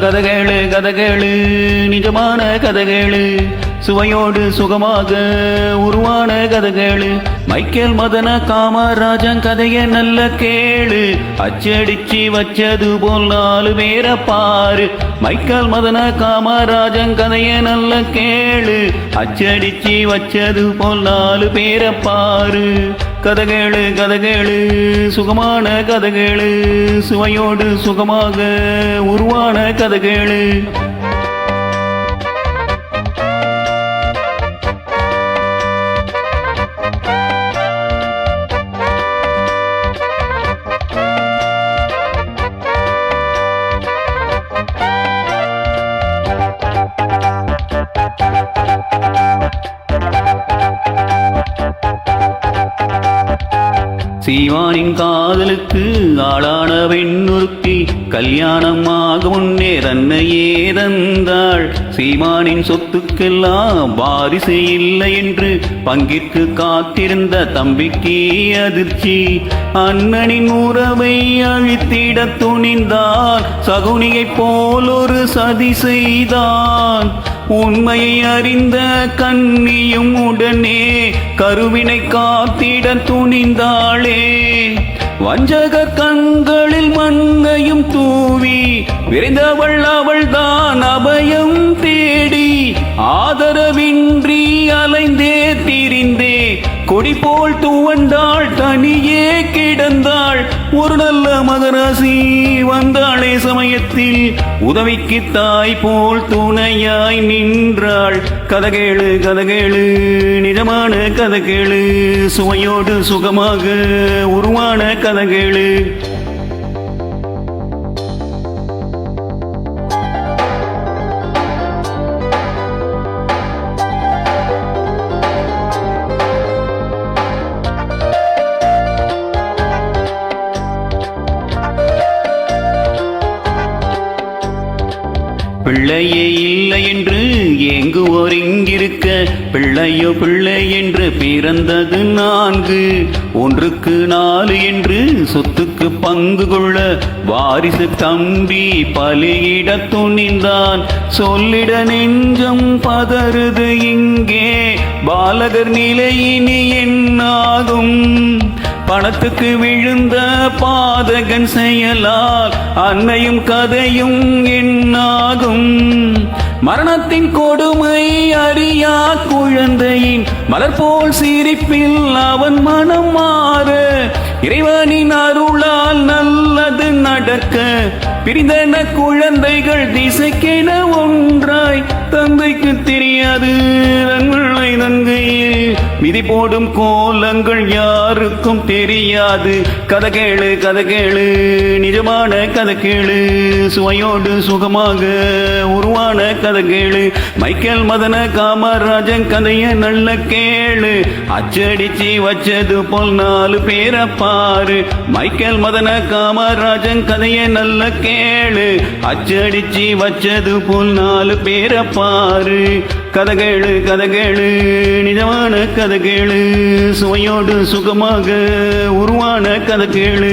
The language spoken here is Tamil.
கதகேளு கதகேளு நிஜமான கதகேளு சுவையோடு சுகமாக உருவான கதகேளு மைக்கேல் மதன காமராஜன் கதைய நல்ல கேளு அச்சடிச்சு வச்சது போல் 4 பேரை பாரு மைக்கேல் மதன காமராஜன் கதைய நல்ல கேளு அச்சடிச்சு வச்சது போல் 4 பேரை பாரு கதகேளு கதகேளு சுகமான கதகேளு சுவையோடு சுகமாக உருவான கதகேளு சீமானின் காதலுக்கு ஆளான பெண்ணுருக்கி கல்யாணம் ஆக முன்னே தன்னையே தந்தாள் சீமானின் சொத்துக்கெல்லாம் வாரிசு இல்லை என்று பங்கிற்கு காத்திருந்த தம்பிக்கு அதிர்ச்சி அண்ணனின் உறவை அழித்திட துணிந்தான் சகுனியைப் போல் ஒரு சதி செய்தான் உண்மையை அறிந்த கன்னியும் உடனே கருவினை காத்திட துணிந்தாளே வஞ்சக கண்களில் மண்ணையும் தூவி விரைந்தவள் அவள்தான் அபயம் தேடி ஆதரவின்றி அலைந்தே திரிந்தே கொடி போல் துவண்டாள் தனியே கிடந்தாள் ஒரு நல்ல மகராசி வந்தாளே சமயத்தில் உதவிக்கு தாய் போல் துணையாய் நின்றாள் கதகேளு கதகேளு நிஜமான கதகேளு சுவையோடு சுகமாக உருவான கதகேளு பிள்ளையே இல்லை என்று ஏங்குவோர் இங்கிருக்க பிள்ளையோ பிள்ளை என்று பிறந்தது 4 1க்கு 4 என்று சொத்துக்கு பங்கு கொள்ள வாரிசு தம்பி பலியிட துணிந்தான் சொல்லிட நெஞ்சம் பதறுது இங்கே பாலகர் நிலையினி என்னாகும் பணத்துக்கு விழுந்த பாதகன் செயலால் அன்னையும் கதையும் என்னாகும் மரணத்தின் கொடுமை அறியா குழந்தையின் மலர் போல் சிரிப்பில் அவன் மனம் மாற இறைவனின் அருளால் நல்லது நடக்க பிரிந்தன குழந்தைகள் திசைக்கென ஒன்றாய் தந்தைக்கு தெரியாது தங்களை நங்கையில் மிதி போடும் கோலங்கள் யாருக்கும் தெரியாது கதகேளு கதகேளு நிஜமான கதகேளு சுவையோடு சுகமாக உருவான கதகேளு மைக்கேல் மதன காமராஜன் கதைய நல்ல கேளு அச்சடிச்சு வச்சது போல் 4 பேரை பாரு மைக்கேல் மதன காமராஜன் கதைய நல்ல கேளு அச்சடிச்சு வச்சது போல் 4 பேரை பாரு கதகேளு கதகேளு நிஜமான கதகேளு சுவையோடு சுகமாக உருவான கதகேளு